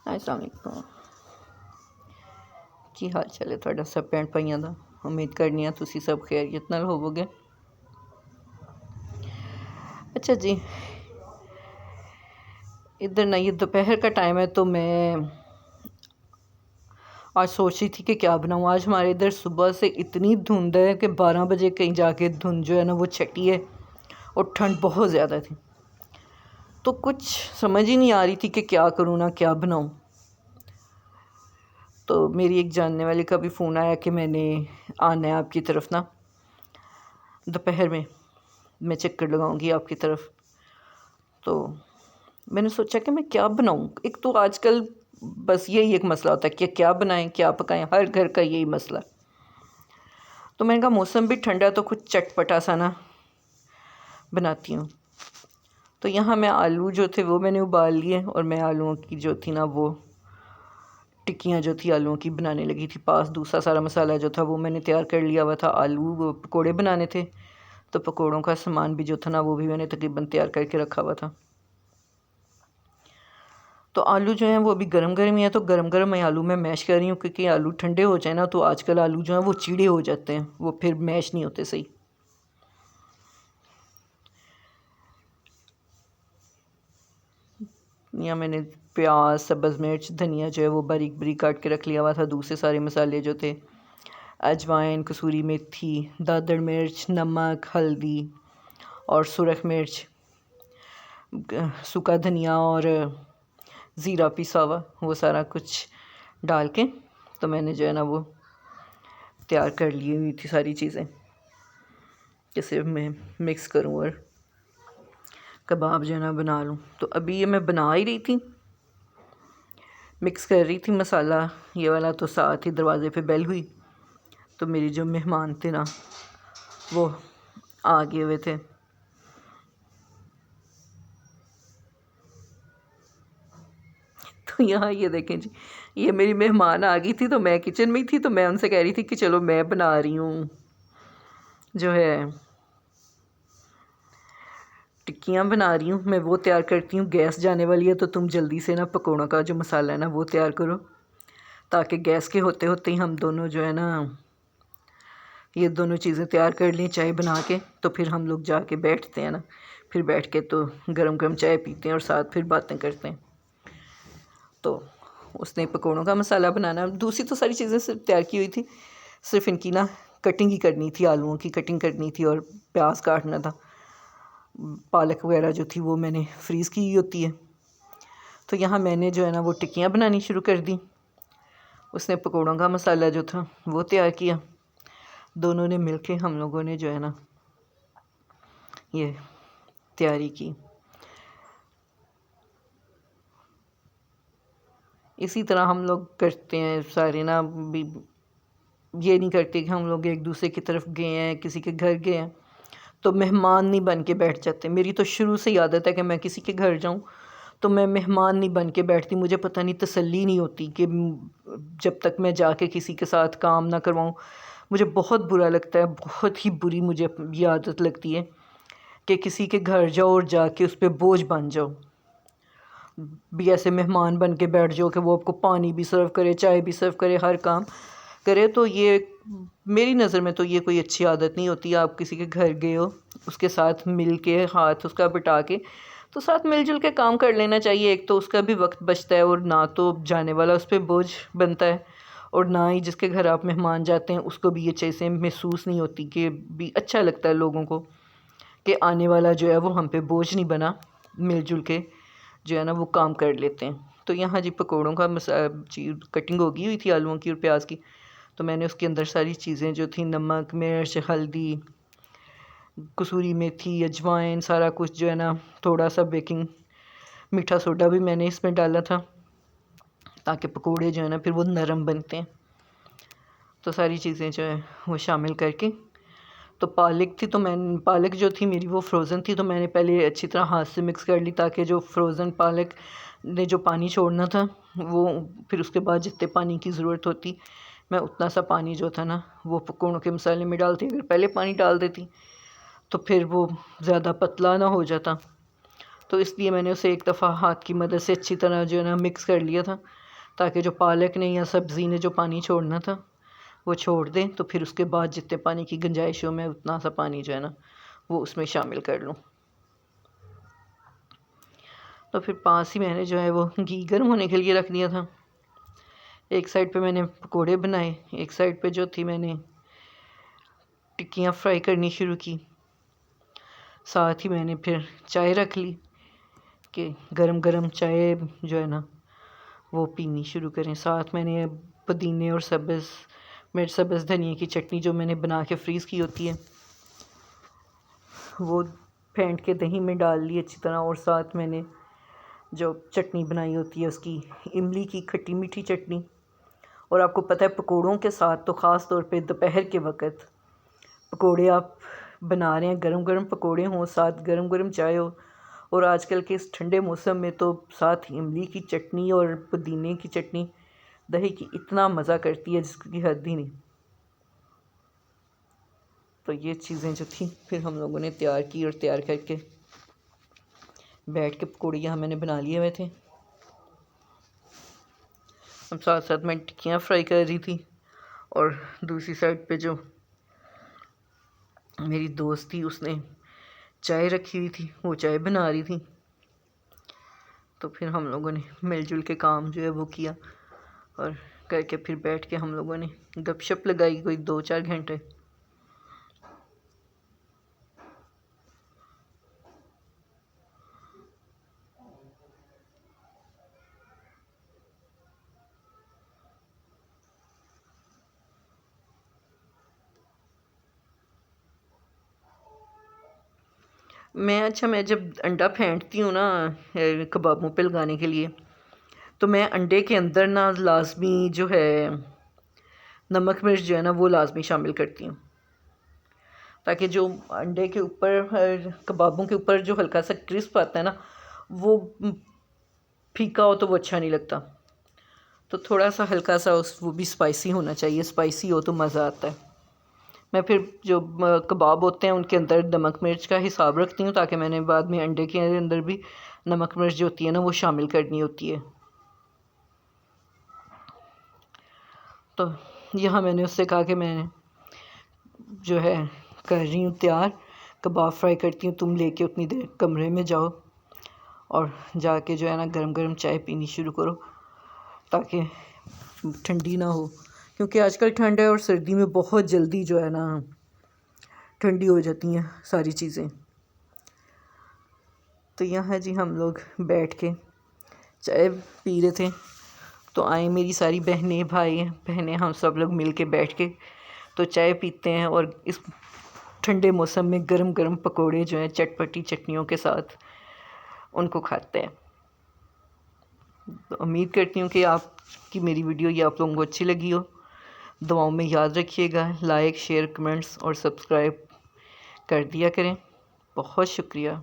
अस्सलाम वालेकुम। की हाल चाल है तुहाडा सब भैन भाइयों दा। उम्मीद करनी आ तुसी सब खैरियत नाल होवोगे। अच्छा जी, इधर ना ये दोपहर का टाइम है तो मैं आज सोच रही थी कि क्या बनाऊँ। आज हमारे इधर सुबह से इतनी धुंध है कि 12 बजे कहीं जाके धुंध जो है ना वो छटी है और ठंड बहुत ज़्यादा थी। तो कुछ समझ ही नहीं आ रही थी कि क्या करूँ ना क्या बनाऊँ। तो मेरी एक जानने वाली का भी फ़ोन आया कि मैंने आना है आपकी तरफ ना, दोपहर में मैं चक्कर लगाऊंगी आपकी तरफ। तो मैंने सोचा कि मैं क्या बनाऊं। एक तो आजकल बस यही एक मसला होता है कि क्या बनाएं क्या पकाएं, हर घर का यही मसला। तो मैंने कहा मौसम भी ठंडा है तो कुछ चटपटा सा ना बनाती हूँ। तो यहाँ मैं आलू जो थे वो मैंने उबाल लिए और मैं आलूओं की जो थी ना वो टिक्कियाँ जो थी आलूओं की बनाने लगी थी। पास दूसरा सारा मसाला जो था वो मैंने तैयार कर लिया हुआ था। आलू वो पकौड़े बनाने थे तो पकौड़ों का सामान भी जो था ना वो भी मैंने तकरीबन तैयार करके रखा हुआ था। तो आलू जो हैं वो अभी गरम गरम ही है, तो गरम गरम मैं आलू में मैश कर रही हूँ क्योंकि आलू ठंडे हो जाए ना तो आजकल आलू जो हैं वो चीड़े हो जाते हैं, वो फिर मैश नहीं होते सही। यहाँ मैंने प्याज, सब्ज़ मिर्च, धनिया जो है वो बारीक बारीक काट के रख लिया हुआ था। दूसरे सारे मसाले जो थे अजवाइन, कसूरी मेथी, दादड़ मिर्च, नमक, हल्दी और सुरख मिर्च, सूखा धनिया और ज़ीरा पिसा हुआ, वो सारा कुछ डाल के तो मैंने जो है ना वो तैयार कर ली हुई थी सारी चीज़ें। जैसे मैं मिक्स करूँ और कबाब जो है ना बना लूँ। तो अभी ये मैं बना ही रही थी, मिक्स कर रही थी मसाला ये वाला, तो साथ ही दरवाज़े पे बेल हुई। तो मेरे जो मेहमान थे ना वो आ गए हुए थे। तो यहाँ ये देखें जी, ये मेरी मेहमान आ गई थी तो मैं किचन में ही थी, तो मैं उनसे कह रही थी कि चलो मैं बना रही हूँ जो है टिक्कियाँ बना रही हूँ, मैं वो तैयार करती हूँ। गैस जाने वाली है तो तुम जल्दी से ना पकौड़ों का जो मसाला है ना वो तैयार करो, ताकि गैस के होते होते ही हम दोनों जो है ना ये दोनों चीज़ें तैयार कर लें चाय बना के। तो फिर हम लोग जाके बैठते हैं ना, फिर बैठ के तो गरम गरम चाय पीते हैं और साथ फिर बातें करते हैं। तो उसने पकौड़ों का मसाला बनाना, दूसरी तो सारी चीज़ें सिर्फ तैयार की हुई थी, सिर्फ इनकी ना कटिंग ही करनी थी, आलूओं की कटिंग करनी थी और प्याज काटना था। पालक वगैरह जो थी वो मैंने फ्रीज़ की हुई होती है। तो यहाँ मैंने जो है ना वो टिक्कियाँ बनानी शुरू कर दी। उसने पकौड़ों का मसाला जो था वो तैयार किया। दोनों ने मिलके हम लोगों ने जो है ना ये तैयारी की। इसी तरह हम लोग करते हैं सारे ना, भी ये नहीं करते कि हम लोग एक दूसरे की तरफ गए हैं, किसी के घर गए हैं तो मेहमान नहीं बन के बैठ जाते। मेरी तो शुरू से ही आदत है कि मैं किसी के घर जाऊं तो मैं मेहमान नहीं बन के बैठती। मुझे पता नहीं तसल्ली नहीं होती कि जब तक मैं जाके किसी के साथ काम ना करवाऊं। मुझे बहुत बुरा लगता है, बहुत ही बुरी मुझे ये आदत लगती है कि किसी के घर जाओ और जाके उस पर बोझ बन जाओ, भी ऐसे मेहमान बन के बैठ जाओ कि वो आपको पानी भी सर्व करे, चाय भी सर्व करे, हर काम करे। तो ये मेरी नज़र में तो ये कोई अच्छी आदत नहीं होती। आप किसी के घर गए हो, उसके साथ मिल के हाथ उसका बटा के तो साथ मिलजुल के काम कर लेना चाहिए। एक तो उसका भी वक्त बचता है और ना तो जाने वाला उस पर बोझ बनता है, और ना ही जिसके घर आप मेहमान जाते हैं उसको भी ये चीज़ें महसूस नहीं होती कि भी अच्छा लगता है लोगों को कि आने वाला जो है वो हम पे बोझ नहीं बना। मिलजुल के जो है ना वो काम कर लेते हैं। तो यहाँ जी पकौड़ों का चीज़ कटिंग होगी हुई थी आलूओं की और प्याज की। तो मैंने उसके अंदर सारी चीज़ें जो थी नमक, मिर्च, हल्दी, कसूरी मेथी, अजवाइन, सारा कुछ जो है ना, थोड़ा सा बेकिंग मीठा सोडा भी मैंने इसमें डाला था ताकि पकोड़े जो है ना फिर वो नरम बनते हैं। तो सारी चीज़ें जो है वो शामिल करके तो पालक थी, तो मैं पालक जो थी मेरी वो फ्रोज़न थी, तो मैंने पहले अच्छी तरह हाथ से मिक्स कर ली ताकि जो फ्रोज़न पालक ने जो पानी छोड़ना था वो फिर उसके बाद जितने पानी की ज़रूरत होती मैं उतना सा पानी जो था ना वो पकौड़ों के मसाले में डालती। अगर पहले पानी डाल देती तो फिर वो ज़्यादा पतला ना हो जाता। तो इसलिए मैंने उसे एक दफ़ा हाथ की मदद से अच्छी तरह जो है ना मिक्स कर लिया था, ताकि जो पालक ने या सब्ज़ी ने जो पानी छोड़ना था वो छोड़ दें। तो फिर उसके बाद जितने पानी की गुंजाइश हो मैं उतना सा पानी जो है ना वो उसमें शामिल कर लूँ। तो फिर पास ही मैंने जो है वो घी गर्म होने के लिए रख दिया था। एक साइड पे मैंने पकोड़े बनाए, एक साइड पे जो थी मैंने टिक्कियाँ फ्राई करनी शुरू की। साथ ही मैंने फिर चाय रख ली कि गरम गरम चाय जो है ना वो पीनी शुरू करें। साथ मैंने पुदीने और सब्ज़ मिर्च सब्ज़ धनिया की चटनी जो मैंने बना के फ्रीज़ की होती है वो फेंट के दही में डाल ली अच्छी तरह। और साथ मैंने जो चटनी बनाई होती है उसकी इमली की खट्टी मीठी चटनी। और आपको पता है पकोड़ों के साथ तो ख़ास तौर पे दोपहर के वक़्त पकोड़े आप बना रहे हैं, गरम गरम पकोड़े हों, साथ गरम गरम चाय हो, और आजकल के इस ठंडे मौसम में तो साथ इमली की चटनी और पुदीने की चटनी दही की इतना मज़ा करती है जिसकी हद ही नहीं। तो ये चीज़ें जो थी फिर हम लोगों ने तैयार की और तैयार करके बैठ के पकौड़े यहाँ मैंने बना लिए हुए थे। हम साथ साथ मैं टिक्कियाँ फ्राई कर रही थी और दूसरी साइड पे जो मेरी दोस्त थी उसने चाय रखी हुई थी, वो चाय बना रही थी। तो फिर हम लोगों ने मिलजुल के काम जो है वो किया और करके फिर बैठ के हम लोगों ने गपशप लगाई कोई 2-4 घंटे। मैं जब अंडा फेंटती हूँ ना कबाबों पे लगाने के लिए, तो मैं अंडे के अंदर ना लाजमी जो है नमक मिर्च जो है ना वो लाजमी शामिल करती हूँ, ताकि जो अंडे के ऊपर कबाबों के ऊपर जो हल्का सा क्रिस्प आता है ना वो फीका हो तो वो अच्छा नहीं लगता। तो थोड़ा सा हल्का सा वो भी स्पाइसी होना चाहिए, स्पाइसी हो तो मज़ा आता है। मैं फिर जो कबाब होते हैं उनके अंदर नमक मिर्च का हिसाब रखती हूँ, ताकि मैंने बाद में अंडे के अंदर भी नमक मिर्च जो होती है ना वो शामिल करनी होती है। तो यहाँ मैंने उससे कहा कि मैं जो है कर रही हूँ तैयार, कबाब फ्राई करती हूँ, तुम लेके उतनी देर कमरे में जाओ और जाके जो है ना गरम गरम चाय पीनी शुरू करो, ताकि ठंडी ना हो, क्योंकि आजकल ठंड है और सर्दी में बहुत जल्दी जो है ना ठंडी हो जाती हैं सारी चीज़ें। तो यहाँ जी हम लोग बैठ के चाय पी रहे थे, तो आए मेरी सारी बहनें भाई बहनें हम सब लोग मिल के बैठ के तो चाय पीते हैं और इस ठंडे मौसम में गरम गरम पकोड़े जो हैं चटपटी चटनियों के साथ उनको खाते हैं। तो उम्मीद करती हूँ कि आपकी मेरी वीडियो ये आप लोगों को अच्छी लगी हो। दुआओं में याद रखिएगा, लाइक शेयर कमेंट्स और सब्सक्राइब कर दिया करें। बहुत शुक्रिया।